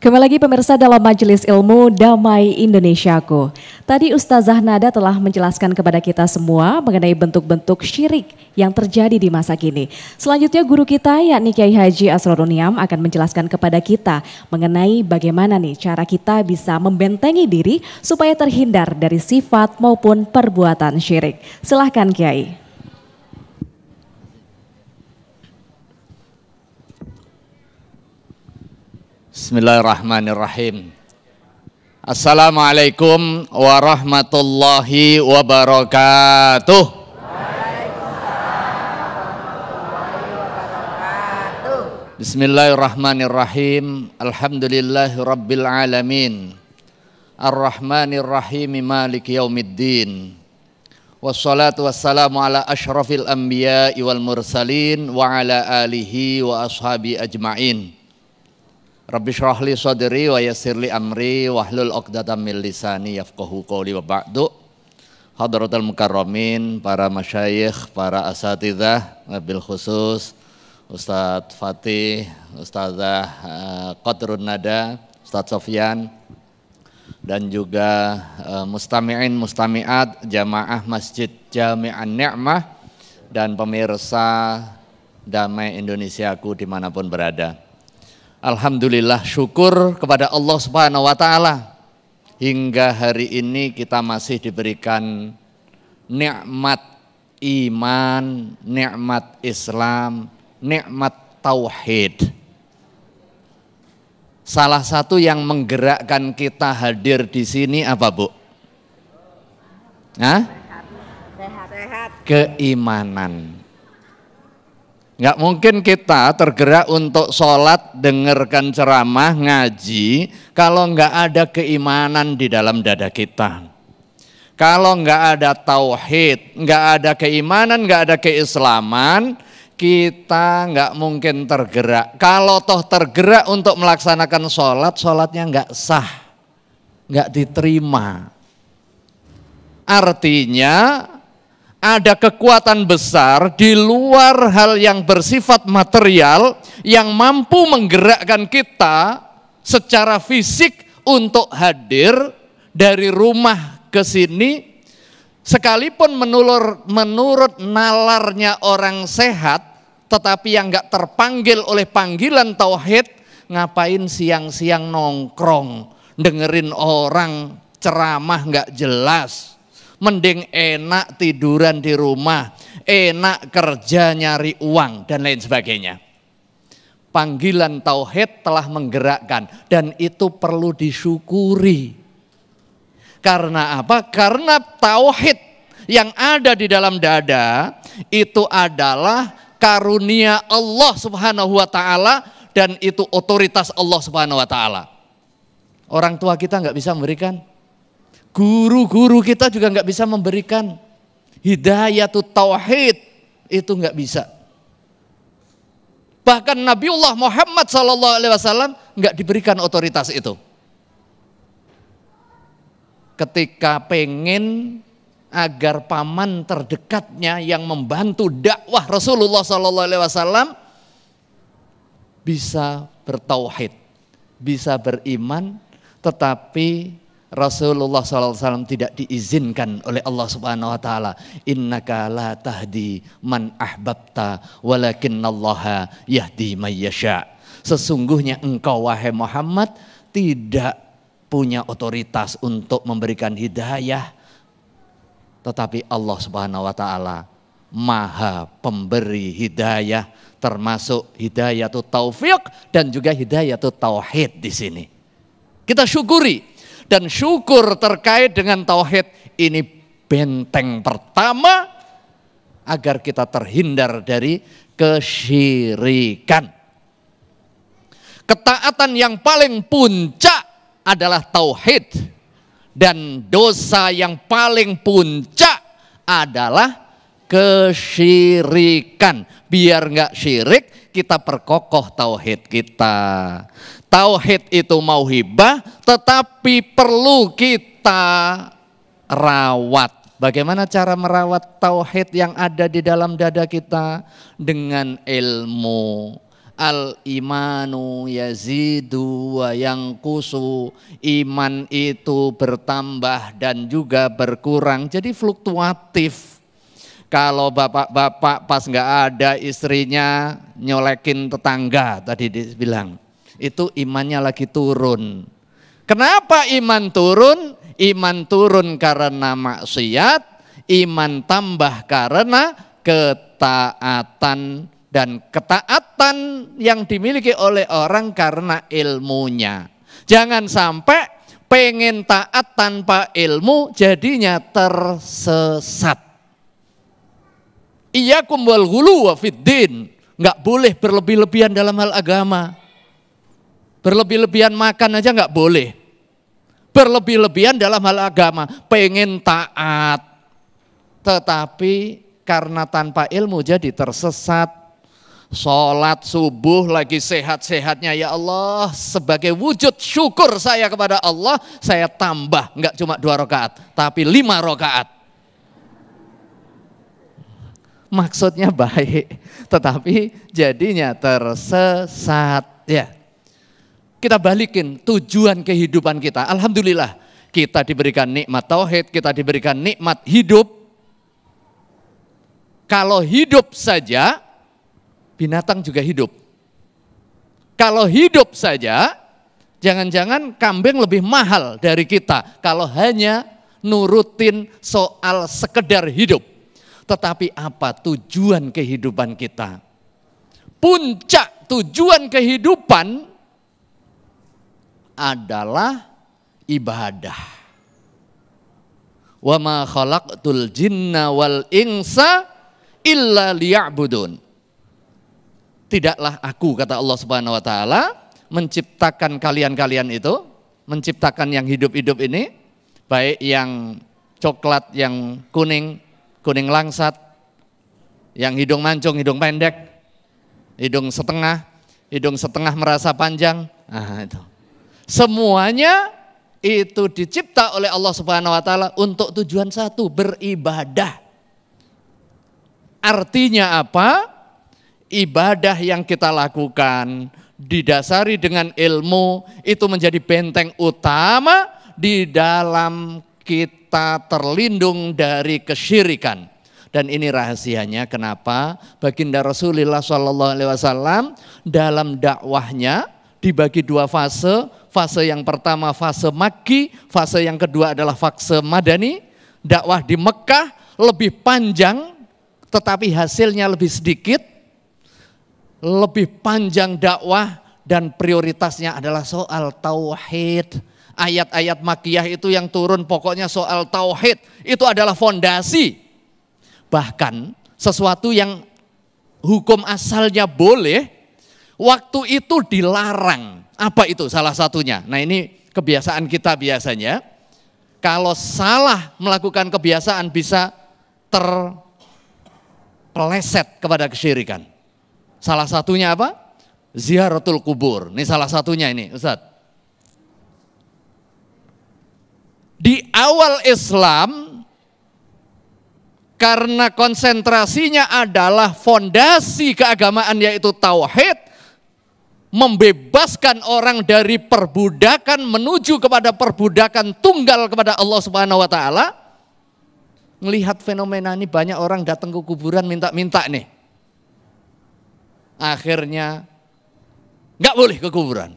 Kembali lagi pemirsa dalam Majelis Ilmu Damai Indonesiaku. Tadi Ustazah Nada telah menjelaskan kepada kita semua mengenai bentuk-bentuk syirik yang terjadi di masa kini. Selanjutnya guru kita yakni Kiai Haji Asroruniam akan menjelaskan kepada kita mengenai bagaimana nih cara kita bisa membentengi diri supaya terhindar dari sifat maupun perbuatan syirik. Silahkan Kiai. Bismillahirrahmanirrahim. Assalamualaikum warahmatullahi wabarakatuh. Bismillahirrahmanirrahim. Alhamdulillahi rabbil alamin. Ar-Rahmanirrahim maliki yaumiddin. Wassalatu wassalamu ala asyrafil anbiya'i wal mursalin wa ala alihi wa ashabi ajma'in. Rabbi syrah li sadri wa yassir li amri wahlul 'uqdatam min lisani yafqahu qawli wa ba'du. Hadratul mukarramin, para masyayikh, para asatidzah, wabil khusus Ustadz Fatih, Ustazah Qadrun Nada, Ustadz Sofyan, dan juga mustami'in mustami'at jamaah Masjid Jami'an Ni'mah dan pemirsa Damai Indonesiaku dimanapun berada. Alhamdulillah, syukur kepada Allah Subhanahu wa Ta'ala, hingga hari ini kita masih diberikan nikmat iman, nikmat Islam, nikmat tauhid. Salah satu yang menggerakkan kita hadir di sini apa, Bu? Hah? Sehat. Keimanan. Nggak mungkin kita tergerak untuk sholat, dengarkan ceramah, ngaji, kalau nggak ada keimanan di dalam dada kita. Kalau nggak ada tauhid, nggak ada keimanan, nggak ada keislaman, kita nggak mungkin tergerak. Kalau toh tergerak untuk melaksanakan sholat, sholatnya nggak sah, nggak diterima. Artinya ada kekuatan besar di luar hal yang bersifat material yang mampu menggerakkan kita secara fisik untuk hadir dari rumah ke sini. Sekalipun menurut nalarnya orang sehat, tetapi yang gak terpanggil oleh panggilan tauhid, ngapain siang-siang nongkrong, dengerin orang ceramah gak jelas. Mending enak tiduran di rumah, enak kerja nyari uang, dan lain sebagainya. Panggilan tauhid telah menggerakkan, dan itu perlu disyukuri. Karena apa? Karena tauhid yang ada di dalam dada itu adalah karunia Allah Subhanahu wa Ta'ala, dan itu otoritas Allah Subhanahu wa Ta'ala. Orang tua kita nggak bisa memberikan, guru-guru kita juga nggak bisa memberikan hidayatut tauhid, itu nggak bisa. Bahkan Nabiullah Muhammad SAW nggak diberikan otoritas itu. Ketika pengen agar paman terdekatnya yang membantu dakwah Rasulullah SAW bisa bertauhid, bisa beriman, tetapi Rasulullah SAW tidak diizinkan oleh Allah Subhanahu wa Ta'ala. Innaka la tahdi man ahbabta walakinnallaha yahdi may yasha. Sesungguhnya engkau wahai Muhammad tidak punya otoritas untuk memberikan hidayah, tetapi Allah Subhanahu wa Ta'ala Maha pemberi hidayah, termasuk hidayatut taufik dan juga hidayatut tauhid di sini. Kita syukuri. Dan syukur terkait dengan tauhid ini benteng pertama agar kita terhindar dari kesyirikan. Ketaatan yang paling puncak adalah tauhid, dan dosa yang paling puncak adalah kesyirikan. Biar nggak syirik, kita perkokoh tauhid kita. Tauhid itu mauhibah, tetapi perlu kita rawat. Bagaimana cara merawat tauhid yang ada di dalam dada kita? Dengan ilmu. Al-imanu yazidu wa yanqusu. Iman itu bertambah dan juga berkurang. Jadi fluktuatif. Kalau bapak-bapak pas nggak ada istrinya nyolekin tetangga tadi dibilang, itu imannya lagi turun. Kenapa iman turun? Iman turun karena maksiat, iman tambah karena ketaatan. Dan ketaatan yang dimiliki oleh orang karena ilmunya. Jangan sampai pengen taat tanpa ilmu jadinya tersesat. Iyyakum wal ghulu wa fiddin. Enggak boleh berlebih-lebihan dalam hal agama. Berlebih-lebihan makan aja enggak boleh. Berlebih-lebihan dalam hal agama. Pengen taat. Tetapi karena tanpa ilmu jadi tersesat. Sholat subuh lagi sehat-sehatnya, ya Allah, sebagai wujud syukur saya kepada Allah, saya tambah enggak cuma 2 rakaat, tapi 5 rakaat. Maksudnya baik, tetapi jadinya tersesat. Ya, kita balikin tujuan kehidupan kita. Alhamdulillah, kita diberikan nikmat tauhid, kita diberikan nikmat hidup. Kalau hidup saja, binatang juga hidup. Kalau hidup saja, jangan-jangan kambing lebih mahal dari kita kalau hanya nurutin soal sekedar hidup. Tetapi apa tujuan kehidupan kita? Puncak tujuan kehidupan adalah ibadah. Wa ma khalaqtul jinna wal insa illa liya'budun. Tidaklah aku, kata Allah Subhanahu wa taala, menciptakan kalian-kalian itu, menciptakan yang hidup-hidup ini, baik yang coklat, yang kuning, kuning langsat, yang hidung mancung, hidung pendek, hidung setengah merasa panjang. Nah, itu. Semuanya itu dicipta oleh Allah Subhanahu wa taala untuk tujuan satu, beribadah. Artinya apa? Ibadah yang kita lakukan didasari dengan ilmu itu menjadi benteng utama di dalam kita terlindung dari kesyirikan. Dan ini rahasianya kenapa baginda Rasulullah SAW dalam dakwahnya dibagi 2 fase. Fase yang pertama fase Makki, fase yang kedua adalah fase Madani. Dakwah di Mekah lebih panjang tetapi hasilnya lebih sedikit. Lebih panjang dakwah dan prioritasnya adalah soal tauhid. Ayat-ayat Makkiyah itu yang turun pokoknya soal tauhid. Itu adalah fondasi. Bahkan sesuatu yang hukum asalnya boleh, waktu itu dilarang. Apa itu salah satunya? Nah, ini kebiasaan kita biasanya. Kalau salah melakukan kebiasaan bisa terpeleset kepada kesyirikan. Salah satunya apa? Ziaratul kubur. Ini salah satunya ini, Ustaz. Di awal Islam, karena konsentrasinya adalah fondasi keagamaan yaitu tauhid, membebaskan orang dari perbudakan menuju kepada perbudakan tunggal kepada Allah Subhanahu wa taala. Melihat fenomena ini banyak orang datang ke kuburan minta-minta nih. Akhirnya nggak boleh ke kuburan.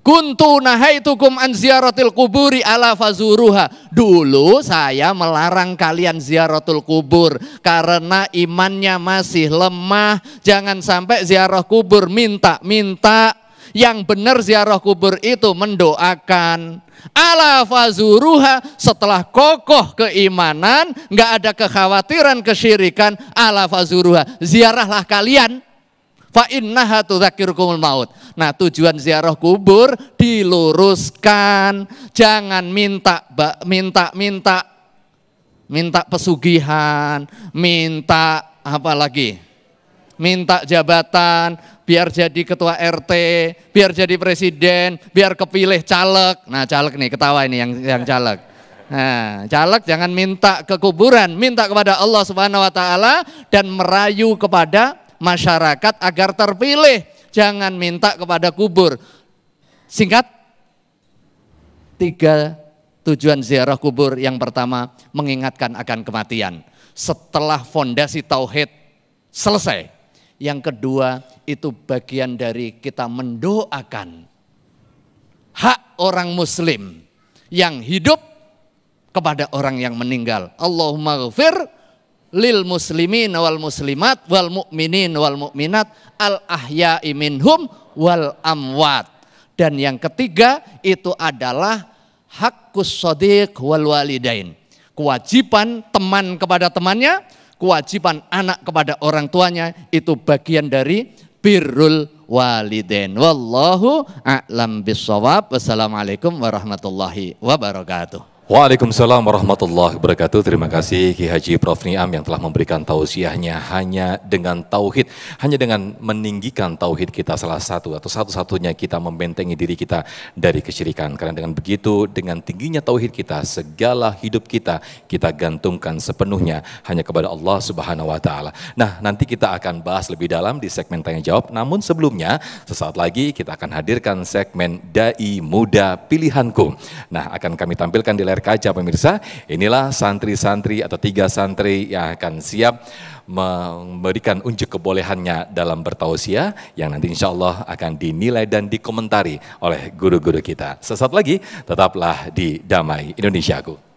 Kuntu nahaitukum an ziyaratil kuburi ala fazuruha. Dulu saya melarang kalian ziaratul kubur karena imannya masih lemah. Jangan sampai ziarah kubur minta-minta. Yang benar ziarah kubur itu mendoakan. Ala fazuruha, setelah kokoh keimanan, nggak ada kekhawatiran kesyirikan. Ala fazuruha, ziarahlah kalian. Fa innaha tudzakirukumul maut. Nah, tujuan ziarah kubur diluruskan, jangan minta pesugihan, minta apa lagi? Minta jabatan, biar jadi ketua RT, biar jadi presiden, biar kepilih caleg. Nah, caleg nih ketawa ini yang caleg. Nah, caleg jangan minta ke kuburan, minta kepada Allah Subhanahu wa taala dan merayu kepada masyarakat agar terpilih. Jangan minta kepada kubur. Singkat, 3 tujuan ziarah kubur. Yang pertama, mengingatkan akan kematian. Setelah fondasi tauhid selesai. Yang kedua, itu bagian dari kita mendoakan hak orang muslim yang hidup kepada orang yang meninggal. Allahumma ghafir lil muslimin wal muslimat wal mu'minin wal mu'minat al ahya'i minhum wal amwat. Dan yang ketiga itu adalah hakkus shadiq wal walidain. Kewajiban teman kepada temannya, kewajiban anak kepada orang tuanya, itu bagian dari birrul walidain. Wallahu a'lam bissawab. Wassalamualaikum warahmatullahi wabarakatuh. Waalaikumsalam warahmatullahi wabarakatuh. Terima kasih Ki Haji Prof Niam yang telah memberikan tausiahnya. Hanya dengan tauhid, hanya dengan meninggikan tauhid kita salah satu atau satu-satunya kita membentengi diri kita dari kesyirikan. Karena dengan begitu, dengan tingginya tauhid kita, segala hidup kita gantungkan sepenuhnya hanya kepada Allah Subhanahu wa taala. Nah, nanti kita akan bahas lebih dalam di segmen tanya jawab. Namun sebelumnya, sesaat lagi kita akan hadirkan segmen Dai Muda Pilihanku. Nah, akan kami tampilkan di layar kaca pemirsa. Inilah santri-santri atau 3 santri yang akan siap memberikan unjuk kebolehannya dalam bertausiah yang nanti insya Allah akan dinilai dan dikomentari oleh guru-guru kita. Sesaat lagi tetaplah di Damai Indonesiaku.